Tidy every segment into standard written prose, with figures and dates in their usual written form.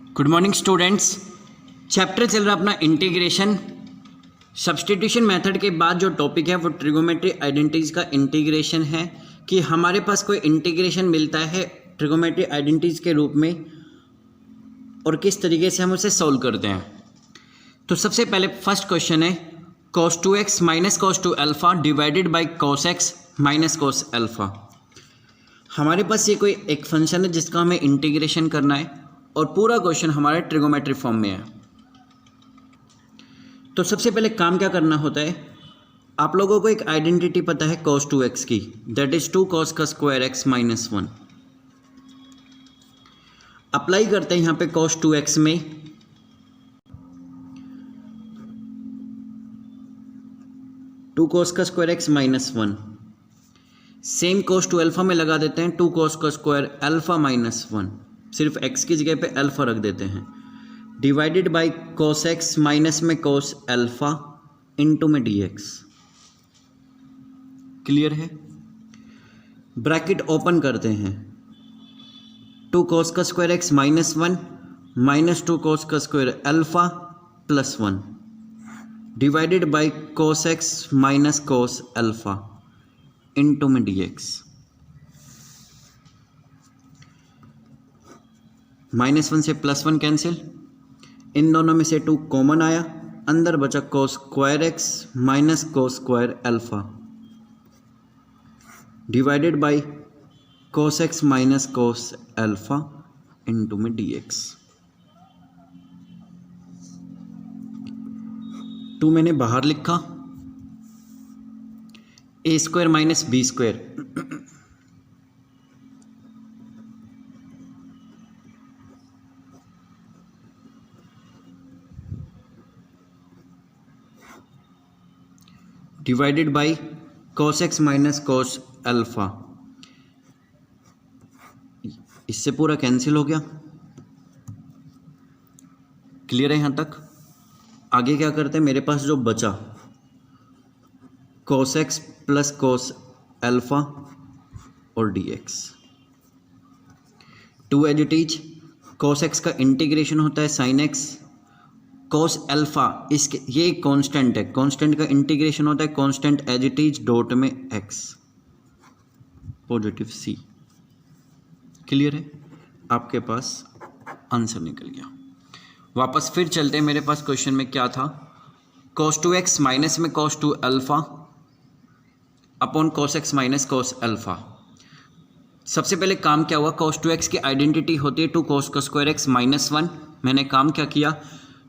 Good morning students. Chapter चल रहा अपना इंटीग्रेशन। सब्स्टिट्यूशन मेथड के बाद जो टॉपिक है वो ट्रिगोमेट्री आइडेंटिटीज का इंटीग्रेशन है कि हमारे पास कोई इंटीग्रेशन मिलता है ट्रिगोमेट्री आइडेंटिटीज के रूप में और किस तरीके से हम उसे सॉल्व करते हैं। तो सबसे पहले फर्स्ट क्वेश्चन है cos 2x minus cos 2 alpha divided by cos x minus cos alpha. हमारे पास ये कोई एक फंक्शन है जिसका हमें इंटीग्रेशन करना है और पूरा क्वेश्चन हमारे ट्रिगोमेट्री फॉर्म में है। तो सबसे पहले काम क्या करना होता है, आप लोगों को एक आइडेंटिटी पता है cos 2x की, दैट इज 2 cos का स्क्वायर x माइनस 1। अप्लाई करते हैं यहाँ पे cos 2x में, टू cos का square x minus 1। Same cos 2 alpha में लगा देते हैं 2 cos का स्क्वायर अल्फ़ा माइनस 1, सिर्फ x की जगह पे अल्फ़ा रख देते हैं, divided by cos x minus में cos अल्फ़ा इंटू में dx। क्लियर है। ब्रैकेट ओपन करते हैं, 2 cos का square x minus 1 minus 2 cos का square alpha plus 1 divided by cos x minus cos alpha into में dx। माइनस 1 से plus 1 cancel, इन दोनों में से 2 कॉमन आया, अंदर बचा cos square x minus cos square alpha divided by cos x minus cos alpha into में dx। 2 मैंने बाहर लिखा, A square minus B square, divided by cos x minus cos alpha. इससे पूरा कैंसिल हो गया। क्लियर है यहाँ तक। आगे क्या करते हैं, मेरे पास जो बचा cos x plus cos alpha और dx। 2 as it is, cos x का इंटीग्रेशन होता है sin x, cos अल्फ़ा इसके ये कांस्टेंट है, कांस्टेंट का इंटीग्रेशन होता है constant as it is dot में x पॉजिटिव c। क्लियर है, आपके पास आंसर निकल गया। वापस फिर चलते हैं, मेरे पास क्वेश्चन में क्या था, cos 2x माइनस में cos 2 alpha upon cos x minus cos alpha. सबसे पहले काम क्या हुआ, cos 2x की आइडेंटिटी होती है 2 cos का स्क्वायर x माइनस 1। मैंने काम क्या किया,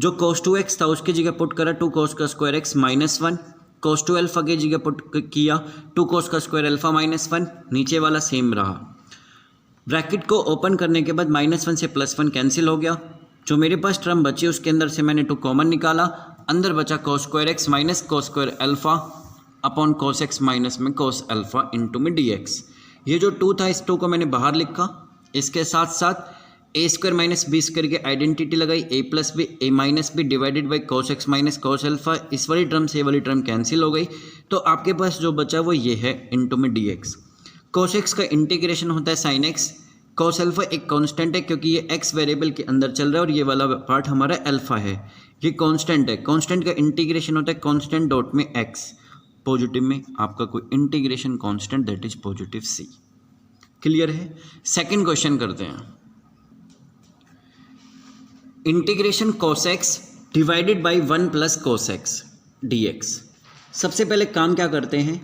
जो cos 2x था उसकी जगह पुट करा 2 cos का square x minus 1, cos 2 alpha की जगह पुट किया 2 cos का स्क्वायर अल्फ़ा माइनस 1, नीचे वाला सेम रहा। ब्रैकेट को ओपन करने के बाद माइनस 1 से प्लस 1 कैंसिल हो गया, जो मेरे पास टर्म बची उसके अंदर से मैंने 2 कॉमन निकाला, अंदर बचा cos square x minus cos square alpha upon cos x minus में cos अल्फ़ा इंटू में dx। ये जो 2 था इस 2 को मैंने बाहर लिखा, इसके साथ साथ A square minus B square की आइडेंटिटी लगाई, A plus B A minus B divided by cos x minus cos alpha. इस वाली टर्म से ये वाली टर्म कैंसिल हो गई, तो आपके पास जो बचा वो ये है इंटू में dx। cos x का इंटीग्रेशन होता है sin x, cos अल्फ़ा एक कांस्टेंट है क्योंकि ये x वेरिएबल के अंदर चल रहा है और ये वाला पार्ट हमारा अल्फ़ा है, ये कांस्टेंट है, कांस्टेंट का इंटीग्रेशन होता है कांस्टेंट डॉट में x, पॉजिटिव में आपका कोई integration constant that is positive c। Clear है। सेकंड क्वेश्चन करते हैं, integration cos x divided by 1 plus cos x dx। सबसे पहले काम क्या करते हैं,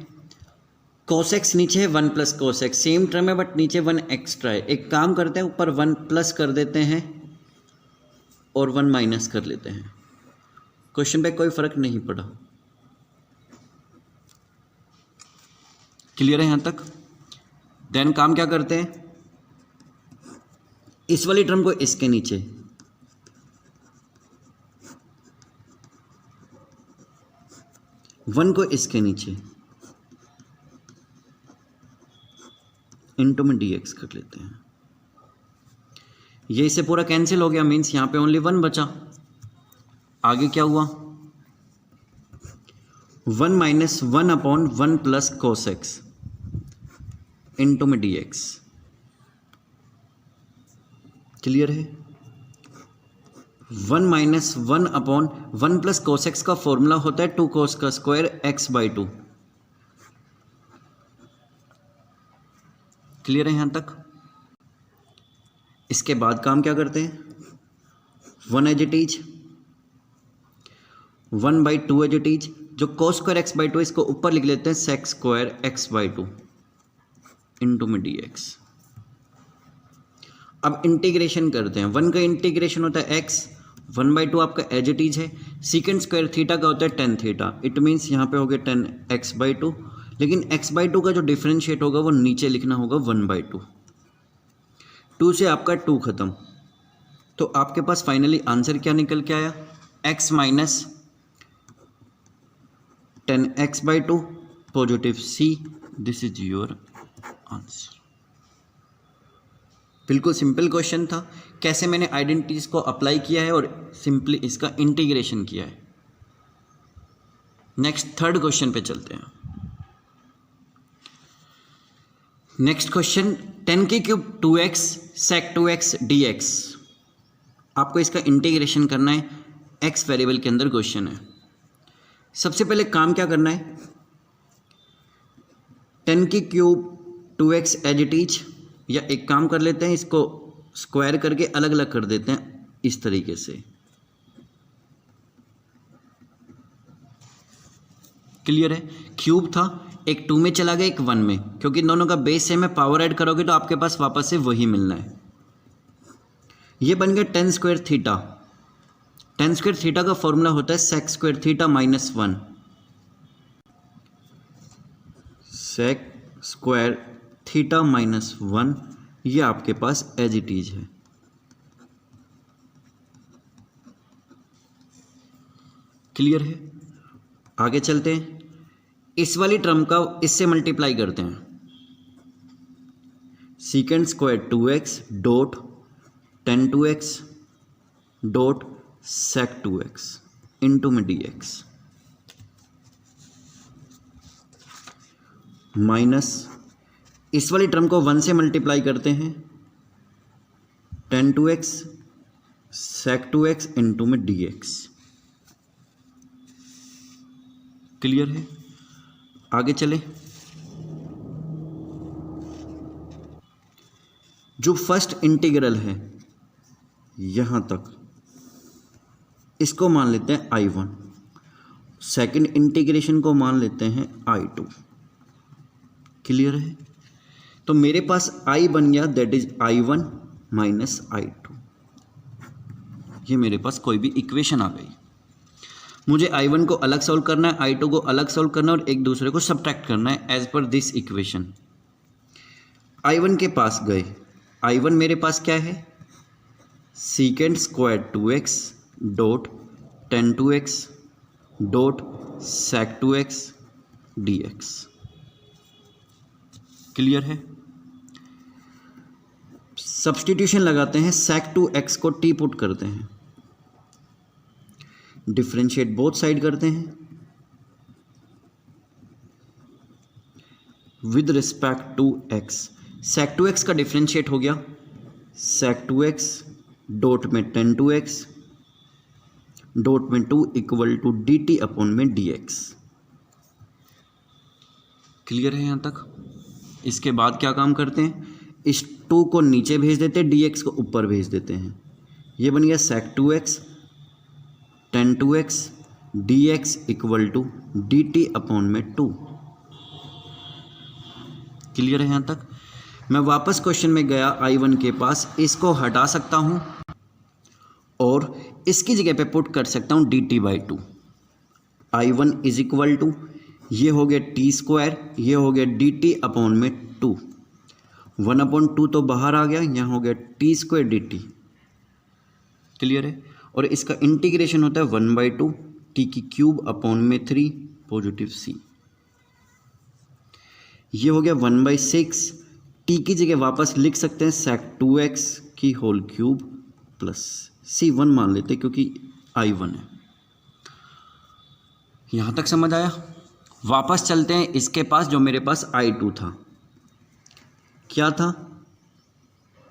cos x नीचे है 1 plus cos x, same term है बट नीचे 1 एक्स्ट्रा है। एक काम करते हैं, ऊपर 1 प्लस कर देते हैं और 1 माइनस कर लेते हैं। क्वेश्चन पे कोई फर्क नहीं पड़ा। क्लियर है यहाँ तक। देन काम क्या करते हैं, इस वाली टर्म को इसके नीचे, वन को इसके नीचे इंटू में dx कर लेते हैं। ये इसे पूरा कैंसिल हो गया, मीन्स यहाँ पे ओनली 1 बचा। आगे क्या हुआ, 1 minus 1 upon 1 plus cos x into में dx। क्लियर है। 1 minus 1 upon 1 plus cos x का फॉर्मूला होता है 2 कोस का स्क्वायर एक्स बाई 2। क्लियर है यहाँ तक? इसके बाद काम क्या करते हैं, 1 as it is, 1 by 2 as it is, जो कोस स्क्वायर एक्स बाई 2 इसको ऊपर लिख लेते हैं sec square x by 2 into में डी एक्स। अब इंटीग्रेशन करते हैं, 1 का इंटीग्रेशन होता है x, 1 बाई 2 आपका एज इट इज है, सीकेंड स्क्वायर थीटा का होता है टेन थीटा, इट मीन्स यहाँ पे हो गया 10 एक्स बाई 2, लेकिन x बाई 2 का जो डिफरेंशिएट होगा वो नीचे लिखना होगा 1 बाई 2, 2 से आपका 2 खत्म, तो आपके पास फाइनली आंसर क्या निकल के आया, x minus 10 x by 2 positive c, this is your answer. बिल्कुल सिंपल क्वेश्चन था, कैसे मैंने आइडेंटिटीज को अप्लाई किया है और सिंपली इसका इंटीग्रेशन किया है। नेक्स्ट थर्ड क्वेश्चन पे चलते हैं। नेक्स्ट क्वेश्चन 10 की cube 2x sec 2x dx। आपको इसका इंटीग्रेशन करना है, x वेरिएबल के अंदर क्वेश्चन है। सबसे पहले काम क्या करना है, 10 की cube 2x as it is, या एक काम कर लेते हैं, इसको स्क्वायर करके अलग अलग कर देते हैं इस तरीके से। क्लियर है? क्यूब था, एक 2 में चला गया, एक 1 में, क्योंकि दोनों का बेस सेम है, पावर ऐड करोगे तो आपके पास वापस से वही मिलना है। ये बन गया 10 स्क्वायर थीटा। 10 स्क्वायर थीटा का फॉर्मूला होता है sec square theta minus 1, sec square theta minus 1, ये आपके पास एज इट इज है। क्लियर है? आगे चलते हैं, इस वाली टर्म का इससे मल्टीप्लाई करते हैं, secant square 2x dot 10 2x dot sec 2x into में dx माइनस इस वाली टर्म को 1 से मल्टीप्लाई करते हैं, 10 2x sec 2x इंटू में dx। क्लियर है? आगे चले, जो फर्स्ट इंटीग्रल है यहां तक, इसको मान लेते हैं I1, सेकंड इंटीग्रेशन को मान लेते हैं I2। क्लियर है? तो मेरे पास I बन गया, that is I1 minus I2। ये मेरे पास कोई भी इक्वेशन आ गई। मुझे I1 को अलग सॉल्व करना है, I2 को अलग सॉल्व करना है और एक दूसरे को सब्ट्रैक्ट करना है as per this equation. I1 के पास गए, I1 मेरे पास क्या है, secant square 2x dot 10 2x dot sec 2x dx। Clear है? सब्स्टिट्यूशन लगाते हैं, सेक 2x को t पुट करते हैं, डिफरेंशिएट बोथ साइड करते हैं with respect to x। Sec 2x का डिफरेंशिएट हो गया, सेक 2x डॉट में 10 2x डॉट में 2 इक्वल टू dt अपॉन में dx। क्लियर है यहाँ तक? इसके बाद क्या काम करते हैं, इस 2 को नीचे भेज देते हैं, dx को ऊपर भेज देते हैं। ये बन गया sec 2x 10 2x dx equal to dt upon में 2। क्लियर है यहाँ तक? मैं वापस क्वेश्चन में गया, I1 के पास, इसको हटा सकता हूँ और इसकी जगह पे पुट कर सकता हूँ dt by 2। I1 is equal to, ये हो गया टी स्क्वायर, ये हो गया dt अपॉन में 2, 1 अपॉन 2 तो बाहर आ गया, यहाँ हो गया टी स्क्वायर dt। क्लियर है? और इसका इंटीग्रेशन होता है 1 बाई 2 टी की क्यूब अपॉन में 3 पॉजिटिव c। ये हो गया 1 बाई 6, टी की जगह वापस लिख सकते हैं सेक 2x की होल क्यूब प्लस c1 मान लेते क्योंकि I1 है। यहाँ तक समझ आया? वापस चलते हैं इसके पास, जो मेरे पास I2 था। क्या था,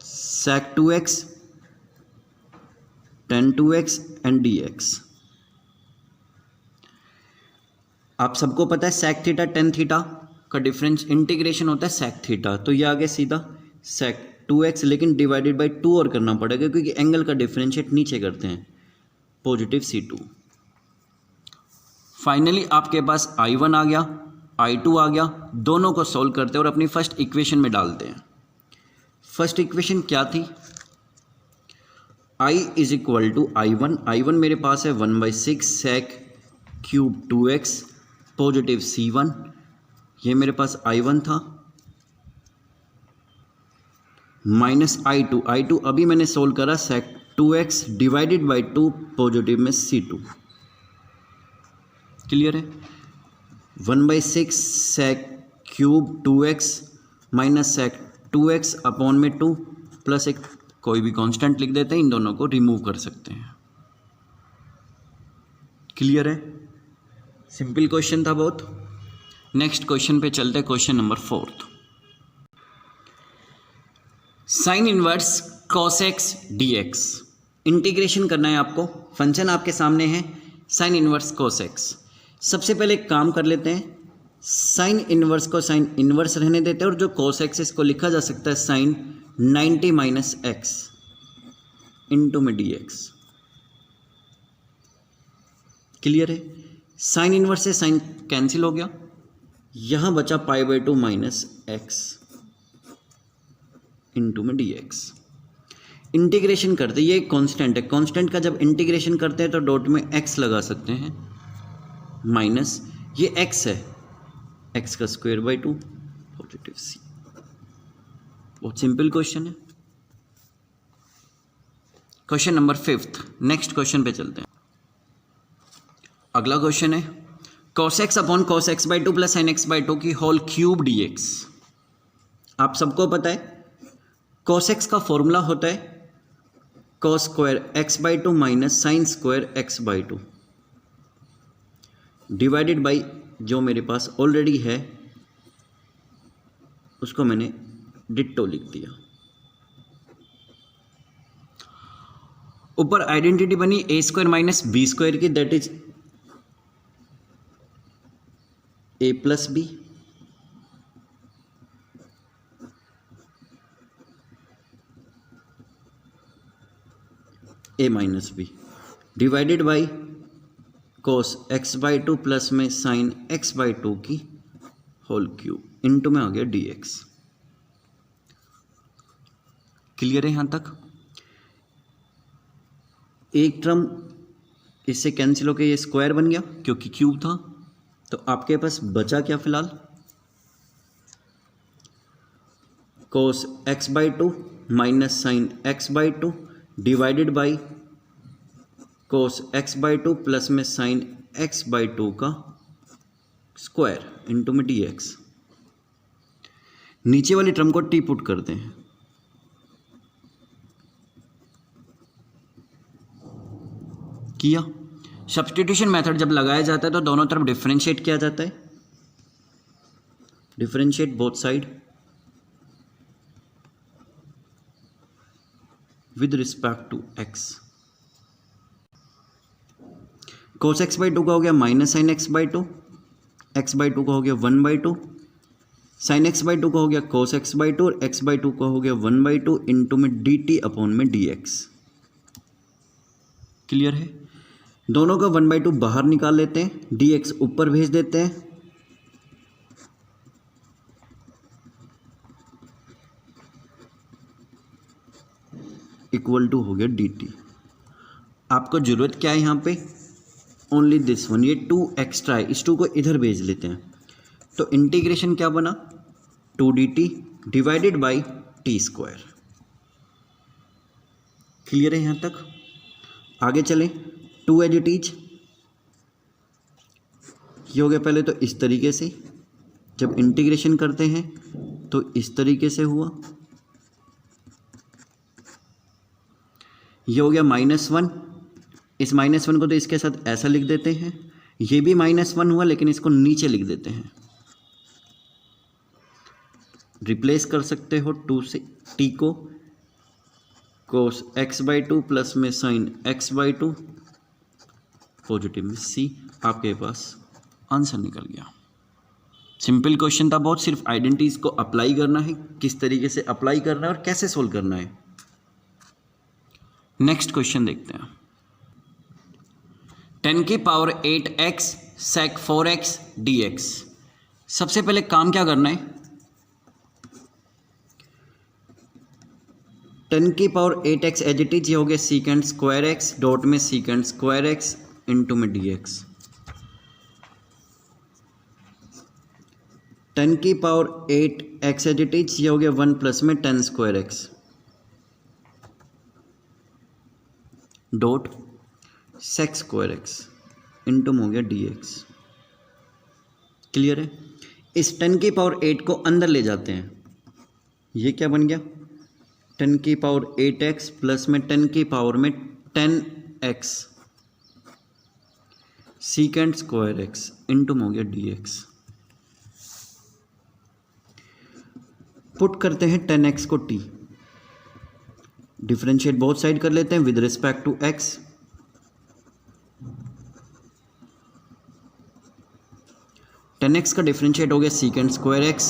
सेक 2x tan 2x and dx। आप सबको पता है sec थीटा tan थीटा का डिफरेंस इंटीग्रेशन होता है sec थीटा, तो ये आ गया सीधा sec 2x, लेकिन डिवाइडेड बाई 2 और करना पड़ेगा क्योंकि एंगल का डिफरेंशिएट नीचे करते हैं, पॉजिटिव C2। फाइनली आपके पास I1 आ गया, I2 आ गया, दोनों को सॉल्व करते हैं और अपनी फर्स्ट इक्वेशन में डालते हैं। फर्स्ट इक्वेशन क्या थी? I is equal to I1 मेरे पास है 1/6 sec cube 2x positive C1, ये मेरे पास I1 था, माइनस I2 अभी मैंने सोल्व करा sec 2x divided by 2 positive में C2। क्लियर है? 1/6 sec cube 2x minus sec 2x upon में 2 प्लस एक कोई भी कांस्टेंट लिख देते हैं, इन दोनों को रिमूव कर सकते हैं। क्लियर है? सिंपल क्वेश्चन था बहुत। नेक्स्ट क्वेश्चन पे चलते हैं, question number 4। Sine inverse cos x dx integration करना है आपको। फंक्शन आपके सामने है साइन इनवर्स cos x। सबसे पहले एक काम कर लेते हैं, साइन इनवर्स को साइन इनवर्स रहने देते हैं और जो cos x इसको लिखा जा सकता है साइन 90 माइनस एक्स इंटू में dx। क्लियर है? साइन इनवर्स से साइन कैंसिल हो गया, यहां बचा π/2 माइनस एक्स इंटू में dx। इंटीग्रेशन करते, ये कांस्टेंट है, कांस्टेंट का जब इंटीग्रेशन करते हैं तो डॉट में x लगा सकते हैं, माइनस ये x है, x का स्क्वायर बाई 2 पॉजिटिव c। बहुत सिंपल क्वेश्चन है। Question number 5। नेक्स्ट क्वेश्चन पे चलते हैं। अगला क्वेश्चन है cos x upon cos x by 2 plus sin x by 2 की होल क्यूब dx। आप सबको पता है cos x का फॉर्मूला होता है cos square x by 2 minus sine square x by 2 divided by जो मेरे पास ऑलरेडी है उसको मैंने डिट्टो लिख दिया। ऊपर आइडेंटिटी बनी a square minus B square की, that is a plus B a minus B divided by cos x by 2 plus में साइन x बाई 2 की होल क्यूब इंटू में आ गया dx। क्लियर है यहां तक? एक टर्म इससे कैंसिल होकर ये स्क्वायर बन गया क्योंकि क्यूब था, तो आपके पास बचा क्या फिलहाल? cos x by 2 minus sine x by 2 divided by cos x by 2 plus में साइन x बाई 2 का स्क्वायर इंटू में dx। नीचे वाली टर्म को टी पुट करते हैं, किया। सब्स्टिट्यूशन मेथड जब लगाया जाता है तो दोनों तरफ डिफरेंशिएट किया जाता है, differentiate both side with respect to x। cos x by 2 का हो गया minus sine x by 2, x by 2 का हो गया 1/2, साइन x बाई 2 का हो गया cos x बाई 2 और x बाई 2 का हो गया 1/2 इंटू में dt अपॉन में dx। क्लियर है? दोनों का 1/2 बाहर निकाल लेते हैं, dx ऊपर भेज देते हैं, इक्वल टू हो गया dt। आपको जरूरत क्या है यहाँ पे? ओनली दिस वन, ये 2 एक्स्ट्रा है, इस 2 को इधर भेज लेते हैं, तो इंटीग्रेशन क्या बना? 2dt divided by T square. Clear है यहाँ तक? आगे चलें, 2 एज इट इज, ये हो गया पहले तो इस तरीके से, जब इंटीग्रेशन करते हैं तो इस तरीके से हुआ, ये हो गया -1, इस -1 को तो इसके साथ ऐसा लिख देते हैं, ये भी -1 हुआ लेकिन इसको नीचे लिख देते हैं, रिप्लेस कर सकते हो 2 से टी को कोस x/2 प्लस में साइन x/2 पॉजिटिव में c, आपके पास आंसर निकल गया। सिंपल क्वेश्चन था बहुत, सिर्फ आइडेंटिटीज को अप्लाई करना है, किस तरीके से अप्लाई करना है और कैसे सोल्व करना है। नेक्स्ट क्वेश्चन देखते हैं। 10 की power 8x sec 4x dx। सबसे पहले काम क्या करना है, 10 की power 8x as it is, ये हो गया सीकेंड स्क्वायर एक्स डॉट में सीकेंड स्क्वायर एक्स इंटू में dx। 10 की power 8x as it is, ये हो गया 1 प्लस में 10 square x dot sec square x into में हो गया dx। क्लियर है। इस 10 की पावर 8 को अंदर ले जाते हैं, ये क्या बन गया 10 की पावर 8x प्लस में 10 की पावर में 10x सीकेंड स्क्वायर एक्स इंटू में हो गया dx। पुट करते हैं 10x को t, डिफरेंशिएट बोथ साइड कर लेते हैं with respect to x। Tan x का डिफरेंशिएट हो गया सीकेंड स्क्वायर एक्स,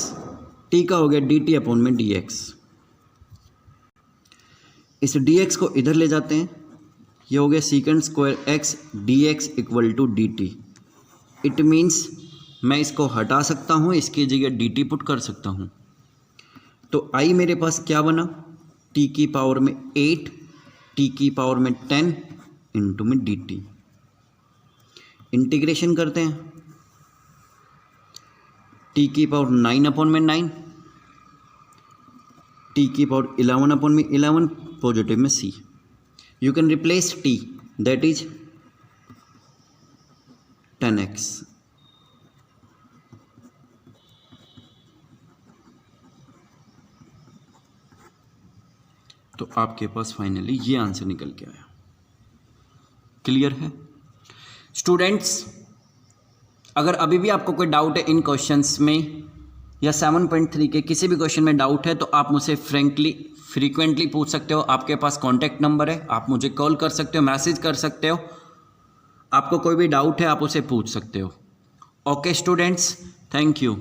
t का हो गया dt अपॉन में dx। इस dx को इधर ले जाते हैं, ये हो गया secant square x dx equal to dt। It means मैं इसको हटा सकता हूँ, इसकी जगह dt पुट कर सकता हूँ। तो i मेरे पास क्या बना, t की पावर में 8 t की पावर में 10 इंटू में dt। इंटीग्रेशन करते हैं, t की पावर 9 अपॉन में 9 t की पावर 11 अपॉन में 11 पॉजिटिव में c। You can replace t, that is 10x। तो आपके पास फाइनली ये आंसर निकल के आया। क्लियर है स्टूडेंट्स। अगर अभी भी आपको कोई डाउट है इन क्वेश्चंस में या 7.3 के किसी भी क्वेश्चन में डाउट है तो आप मुझसे फ्रीक्वेंटली पूछ सकते हो। आपके पास कॉन्टैक्ट नंबर है, आप मुझे कॉल कर सकते हो, मैसेज कर सकते हो। आपको कोई भी डाउट है आप उसे पूछ सकते हो। Okay students, thank you.